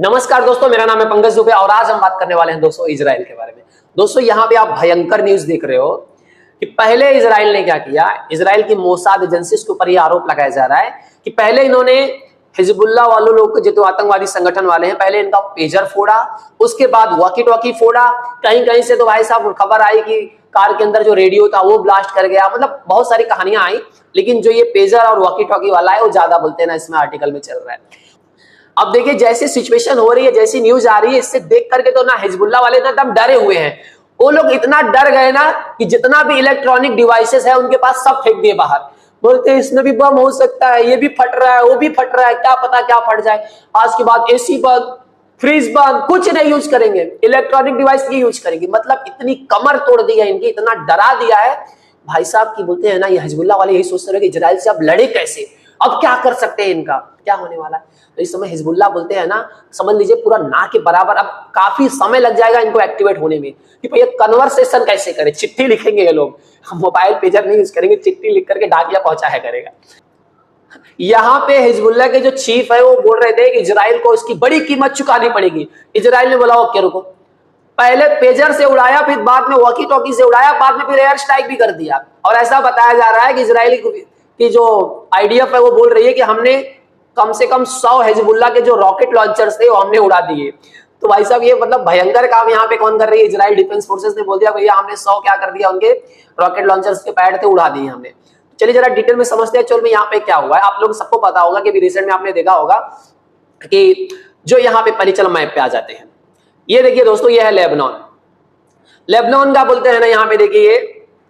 नमस्कार दोस्तों, मेरा नाम है पंकज दुबे और आज हम बात करने वाले हैं दोस्तों इजराइल के बारे में। दोस्तों यहाँ पे आप भयंकर न्यूज देख रहे हो कि पहले इजराइल ने क्या किया। इजराइल की मोसाद एजेंसी के ऊपर ये आरोप लगाया जा रहा है कि पहले इन्होंने हिजबुल्लाह वालों लोग जो आतंकवादी संगठन वाले हैं, पहले इनका पेजर फोड़ा, उसके बाद वॉकी टॉकी फोड़ा। कहीं कहीं से तो भाई साहब खबर आई कि कार के अंदर जो रेडियो था वो ब्लास्ट कर गया। मतलब बहुत सारी कहानियां आई, लेकिन जो ये पेजर और वॉकी टॉकी वाला है वो ज्यादा बोलते हैं ना, इसमें आर्टिकल में चल रहा है। अब देखिए जैसी सिचुएशन हो रही है, जैसी न्यूज आ रही है, इससे देख करके तो ना हिजबुल्लाह वाले ना एकदम डरे हुए हैं। वो लोग इतना डर गए ना कि जितना भी इलेक्ट्रॉनिक डिवाइसेस है उनके पास सब फेंक दिए बाहर। बोलते हैं इसमें भी बम हो सकता है, ये भी फट रहा है, वो भी फट रहा है, क्या पता क्या फट जाए। आज के बाद एसी बंद, फ्रीज बंद, कुछ नहीं यूज करेंगे, इलेक्ट्रॉनिक डिवाइस की यूज करेंगे। मतलब इतनी कमर तोड़ दी है इनकी, इतना डरा दिया है भाई साहब की। बोलते हैं ना ये हिजबुल्लाह वाले यही सोचते रहे कि इजराइल से अब लड़े कैसे, अब क्या कर सकते हैं, इनका क्या होने वाला है। तो इस समय हिजबुल्लाह बोलते हैं ना, समझ लीजिए पूरा ना के बराबर अब काफी समय लग जाएगा इनको एक्टिवेट होने में कि भाई कन्वर्सेशन कैसे करें। चिट्ठी लिखेंगे ये लोग, मोबाइल पेजर नहीं यूज करेंगे, चिट्ठी लिख करके डाकिया पहुंचाया करेगा। यहाँ पे हिजबुल्लाह के जो चीफ है वो बोल रहे थे कि इजराइल को इसकी बड़ी कीमत चुकानी पड़ेगी। इजराइल ने बोला ओके रुको, पहले पेजर से उड़ाया, फिर बाद में वॉकी टॉकी से उड़ाया, बाद में फिर एयर स्ट्राइक भी कर दिया। और ऐसा बताया जा रहा है कि इजराइल की जो आईडीएफ है वो बोल रही है कि हमने कम से कम 100 हिजबुल्लाह के जो रॉकेट लॉन्चर्स थे वो हमने उड़ा दिए। तो भाई साहब ये मतलब भयंकर काम यहाँ पे कौन कर रही है? इजराइल डिफेंस फोर्सेस ने बोल दिया भैया हमने 100 क्या कर दिया, उनके रॉकेट लॉन्चर्स के पैड थे उड़ा दिए हमने। चलिए जरा डिटेल में समझते हैं। चलो यहाँ पे क्या हुआ है, आप लोग सबको पता होगा कि रिसेंट में आपने देखा होगा कि जो यहाँ पे परिचल मैप पे आ जाते हैं, ये देखिए दोस्तों, ये है लेबनान। लेबनान का बोलते हैं ना, यहाँ पे देखिए ये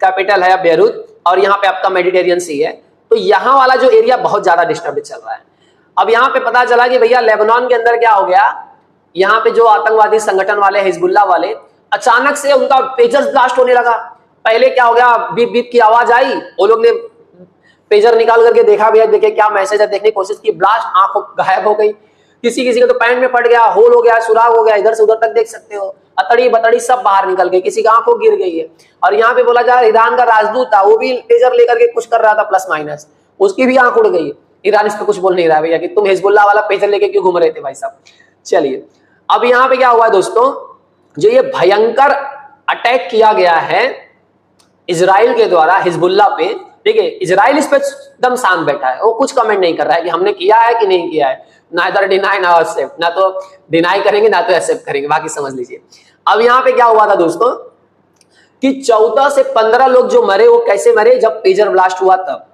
कैपिटल है बेरूत और यहाँ पे आपका मेडिटेरियन सी है। तो यहाँ वाला जो एरिया बहुत ज्यादा डिस्टर्ब चल रहा है। अब यहाँ पे पता चला कि भैया लेबनान के अंदर क्या हो गया, यहाँ पे जो आतंकवादी संगठन वाले हिजबुल्लाह वाले अचानक से उनका पेजर ब्लास्ट होने लगा। पहले क्या हो गया, बीप बीप की आवाज आई, वो लोग ने पेजर निकाल करके देखा भैया देखे क्या मैसेज है, देखने की कोशिश की, ब्लास्ट, आंख गायब हो गई। किसी किसी का तो पैंट में फट गया, होल हो गया, सुराग हो गया, इधर से उधर तक देख सकते हो, अतड़ी बतड़ी सब बाहर निकल गई, किसी का आंखों गिर गई है। और यहाँ पे बोला जा रहा है ईरान का राजदूत था, वो भी पेजर लेकर के कुछ कर रहा था प्लस माइनस, उसकी भी आंख उड़ गई। ईरान इस पर कुछ बोल नहीं रहा है भैया कि तुम हिजबुल्लाह वाला पेजर लेके क्यों घूम रहे थे भाई साहब। चलिए अब यहाँ पे क्या हुआ है दोस्तों, जो ये भयंकर अटैक किया गया है इजराइल के द्वारा हिजबुल्लाह पे, देखिए इजराइल इस पे एकदम शांत बैठा है, वो कुछ कमेंट नहीं कर रहा है कि हमने किया है कि नहीं किया है, ना इधर डिनाई ना एक्सेप्ट, ना तो डिनाई करेंगे ना तो एक्सेप्ट करेंगे, बाकी समझ लीजिए। अब यहाँ पे क्या हुआ था दोस्तों कि 14 से 15 लोग जो मरे वो कैसे मरे, जब पेजर ब्लास्ट हुआ तब।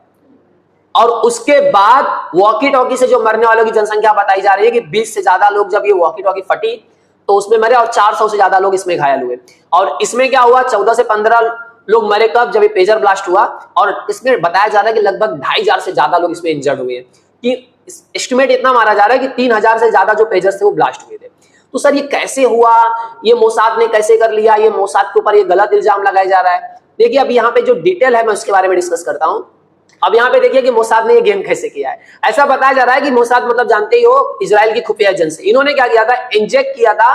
और उसके बाद वॉकी टॉकी से जो मरने वालों की जनसंख्या बताई जा रही है कि 20 से ज्यादा लोग जब ये वॉकी टॉकी फटी तो उसमें मरे और 400 से ज्यादा लोग इसमें घायल हुए। और इसमें क्या हुआ, 14 से 15 लोग मरे कब, जब ये पेजर ब्लास्ट हुआ। और इसमें बताया जा रहा है कि लगभग 2500 से ज्यादा लोग इसमें इंजर्ड हुए, कि एस्टिमेट इतना मारा जा रहा है कि 3000 से ज्यादा जो पेजर थे वो ब्लास्ट हुए थे। तो सर ये कैसे हुआ, ये मोसाद ने कैसे कर लिया, ये मोसाद के ऊपर ये गलत इल्जाम लगाया जा रहा है। देखिए अब यहाँ पे जो डिटेल है मैं उसके बारे में डिस्कस करता हूँ। अब यहाँ पे देखिए कि मोसाद ने ये गेम कैसे किया है। ऐसा बताया जा रहा है कि मोसाद मतलब जानते ही हो इजराइल की खुफिया एजेंसी, इन्होंने क्या किया था, इंजेक्ट किया था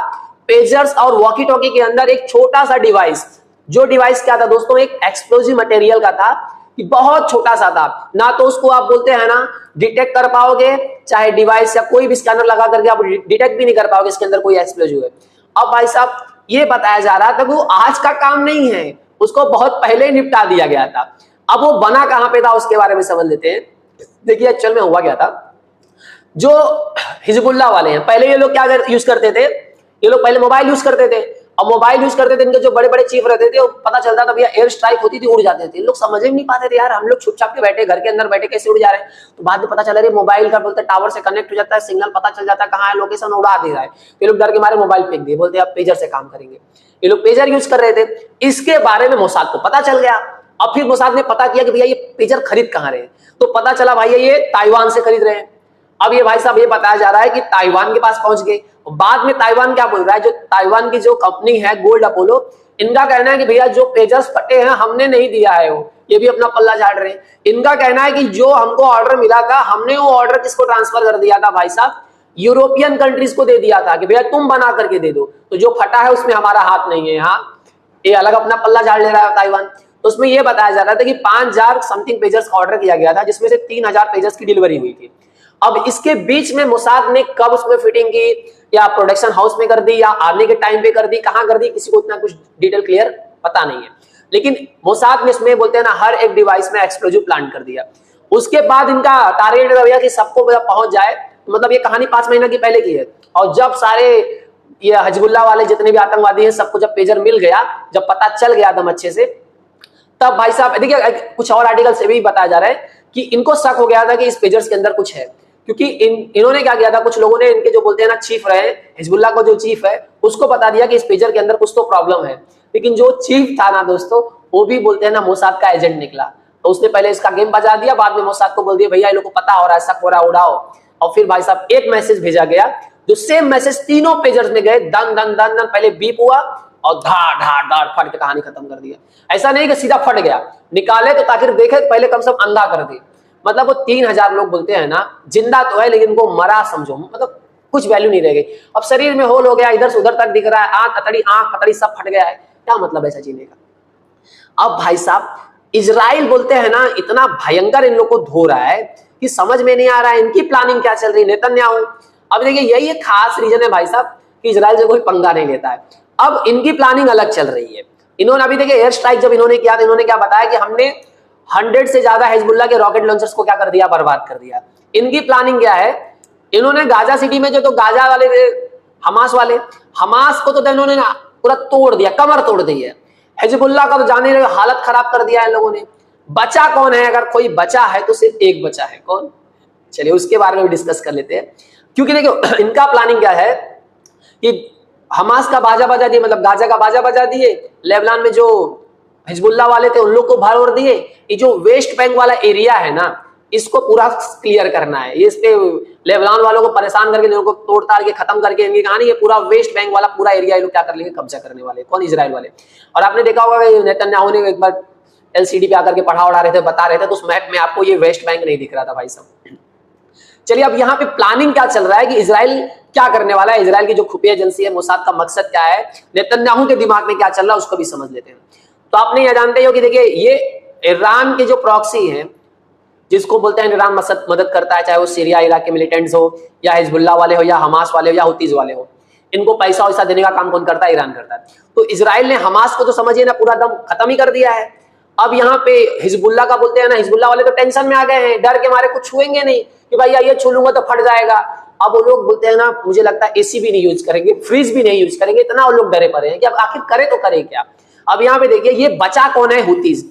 पेजर्स और वॉकी टॉकी के अंदर एक छोटा सा डिवाइस। जो डिवाइस क्या था दोस्तों, एक एक्सप्लोजिव मटेरियल का था, कि बहुत छोटा सा था, ना तो उसको आप बोलते हैं ना डिटेक्ट कर पाओगे, चाहे डिवाइस या कोई भी स्कैनर लगा करके आप डिटेक्ट भी नहीं कर पाओगे इसके अंदर कोई एक्सप्लोजिव है। अब भाई साहब ये बताया जा रहा था कि वो आज का काम नहीं है, उसको बहुत पहले ही निपटा दिया गया था। अब वो बना कहां पे था उसके बारे में समझ लेते हैं। देखिए एक्चुअल में हुआ क्या था, जो हिजबुल्लाह वाले हैं पहले ये लोग क्या यूज करते थे, ये लोग पहले मोबाइल यूज करते थे। अब मोबाइल यूज करते थे, इनके जो बड़े बड़े चीफ रहते थे वो पता चलता था भैया एयर स्ट्राइक होती थी, उड़ जाते थे। लोग समझ ही नहीं पाते थे यार, हम लोग चुपचाप के बैठे घर के अंदर बैठे कैसे उड़ जा रहे हैं। तो बाद में पता चला रे मोबाइल का बोलते टावर से कनेक्ट हो जाता है, सिग्नल पता चल जाता है कहाँ है, लोकेशन उड़ा दे रहा है। ये लोग डर के मारे मोबाइल फेंक दिए, बोलते अब पेजर से काम करेंगे। ये लोग पेजर यूज कर रहे थे, इसके बारे में मोसाद को पता चल गया। अब फिर मोसाद ने पता किया कि भैया ये पेजर खरीद कहाँ रहे हैं, तो पता चला भाई ये ताइवान से खरीद रहे हैं। अब ये भाई साहब ये बताया जा रहा है कि ताइवान के पास पहुंच गए। बाद में ताइवान क्या बोल रहा है, जो ताइवान की जो कंपनी है गोल्ड अपोलो, इनका कहना है कि भैया जो पेजर्स फटे हैं हमने नहीं दिया है, वो ये भी अपना पल्ला झाड़ रहे हैं। इनका कहना है कि जो हमको ऑर्डर मिला था हमने वो ऑर्डर किसको ट्रांसफर कर दिया था भाई साहब, यूरोपियन कंट्रीज को दे दिया था कि भैया तुम बना करके दे दो, तो जो फटा है उसमें हमारा हाथ नहीं है। हाँ ये अलग अपना पल्ला झाड़ ले रहा है ताइवान। तो उसमें यह बताया जा रहा था कि 5000 समथिंग पेजर्स का ऑर्डर किया गया था, जिसमें से 3000 पेजर्स की डिलीवरी हुई थी। अब इसके बीच में मोसाद ने कब उसमें फिटिंग की, या प्रोडक्शन हाउस में कर दी, या आने के टाइम पे कर दी, कहां कर दी, किसी को इतना कुछ डिटेल क्लियर पता नहीं है। लेकिन मोसाद ने इसमें बोलते हैं ना हर एक डिवाइस में एक्सप्लोजिव प्लांट कर दिया। उसके बाद इनका टारगेट भैया कि सबको पहुंच जाए, मतलब ये कहानी 5 महीना की पहले की है। और जब सारे ये हिजबुल्लाह वाले जितने भी आतंकवादी हैं सबको जब पेजर मिल गया, जब पता चल गया एकदम अच्छे से, तब भाई साहब देखिए कुछ और आर्टिकल से भी बताया जा रहा है कि इनको शक हो गया था कि इस पेजर्स के अंदर कुछ है, क्योंकि इन्होंने क्या किया था, कुछ लोगों ने इनके जो बोलते हैं ना चीफ रहे हिजबुल्लाह को, जो चीफ है उसको बता दिया कि इस पेजर के अंदर कुछ तो प्रॉब्लम है। लेकिन जो चीफ था ना दोस्तों, वो भी बोलते हैं ना मोसाद का एजेंट निकला। तो उसने पहले इसका गेम बजा दिया, बाद में मोसाद को बोल दिया भैया ये लोग को पता हो रहा है, शक हो रहा है, उड़ाओ। और फिर भाई साहब एक मैसेज भेजा गया, जो सेम मैसेज तीनों पेजर्स में गए, दन दन दन दन, पहले बीप हुआ और धाड़ धाड़ धाड़ फट के कहानी खत्म कर दिया। ऐसा नहीं कि सीधा फट गया, निकाले तो ताकि देखे, पहले कम से कम अंधा कर दे। मतलब वो 3000 लोग बोलते हैं ना, जिंदा तो है लेकिन उनको मरा समझो, मतलब कुछ वैल्यू नहीं रह गई। अब शरीर में होल हो गया, इधर से उधर तक दिख रहा है, आंख खतड़ी सब फट गया है, क्या मतलब ऐसा जीने का। अब भाई साहब इजराइल बोलते हैं ना इतना भयंकर इन लोग को धो रहा है कि समझ में नहीं आ रहा है इनकी प्लानिंग क्या चल रही है। नेतन्याहू, अब देखिए यही एक खास रीजन है भाई साहब कि इजराइल से कोई पंगा नहीं लेता है। अब इनकी प्लानिंग अलग चल रही है। इन्होंने अभी देखिए एयर स्ट्राइक जब इन्होंने किया, तो इन्होंने क्या बताया कि हमने 100 से ज्यादा हिजबुल्लाह के रॉकेट लॉन्चर्स को क्या कर दिया, बर्बाद कर दिया। इनकी प्लानिंग क्या है, इन्होंने गाजा सिटी में जो तो गाजा वाले हमास वाले, हमास को तो इन्होंने ना पूरा तोड़ दिया, कमर तोड़ दी है। हिजबुल्लाह का तो जाने लगे हालत खराब कर दिया है लोगों ने। बचा कौन है, अगर कोई बचा है तो सिर्फ एक बचा है, कौन, चलिए उसके बारे में भी डिस्कस कर लेते हैं। क्योंकि देखो इनका प्लानिंग क्या है कि हमास का बाजा बजा दिए, मतलब गाजा का बाजा बजा दिए, लेबनान में जो हिजबुल्लाह वाले थे उन लोग को भर दिए। ये जो वेस्ट बैंक वाला एरिया है ना, इसको पूरा क्लियर करना है। ये इस पे लेबनान वालों को परेशान करके, लोगों को तोड़ ताड़ के खत्म करके इनकी कहानी, ये पूरा वेस्ट बैंक वाला पूरा एरिया ये लोग क्या कर लेंगे, कब्जा करने वाले, कौन, इजराइल वाले। और आपने देखा होगा कि नेतन्याहू ने एक बार एलसीडी पे आकर के पढ़ा उड़ा रहे थे, बता रहे थे, तो उस मैप में आपको ये वेस्ट बैंक नहीं दिख रहा था भाई साहब। चलिए अब यहाँ पे प्लानिंग क्या चल रहा है कि इजराइल क्या करने वाला है, इजराइल की जो खुफिया एजेंसी है मोसाद का मकसद क्या है, नेतन्याहू के दिमाग में क्या चल रहा है, उसको भी समझ लेते हैं। तो आपने यह जानते हो कि देखिए ये ईरान के जो प्रॉक्सी हैं, जिसको बोलते हैं ईरान मदद करता है, चाहे वो सीरिया इराक के मिलिटेंट्स हो, या हिजबुल्लाह वाले हो, या हमास वाले हो, या हुतीज वाले हो, इनको पैसा वैसा देने का काम कौन करता है, ईरान करता है। तो इजराइल ने हमास को तो समझिए ना पूरा दम खत्म ही कर दिया है। अब यहाँ पे हिजबुल्लाह का बोलते हैं ना, हिजबुल्लाह वाले तो टेंशन में आ गए हैं, डर के मारे कुछ छुएंगे नहीं कि भाई ये छू लूंगा तो फट जाएगा। अब वो लोग बोलते हैं ना, मुझे लगता है एसी भी नहीं यूज करेंगे, फ्रिज भी नहीं यूज करेंगे, इतना वो लोग डरे पड़े हैं कि अब आखिर करे तो करे क्या। अब यहाँ पे देखिए ये बचा कौन है, हुतीज।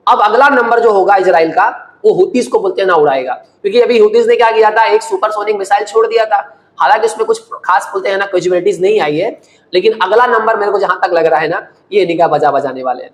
अब अगला नंबर जो होगा इजराइल का, वो हुतीज को बोलते हैं ना उड़ाएगा, क्योंकि अभी हुतीज ने क्या किया था, एक सुपरसोनिक मिसाइल छोड़ दिया था। हालांकि उसमें कुछ खास बोलते हैं ना कैजुअलिटीज नहीं आई है, लेकिन अगला नंबर मेरे को जहां तक लग रहा है ना, ये निगाह बजाने वाले हैं।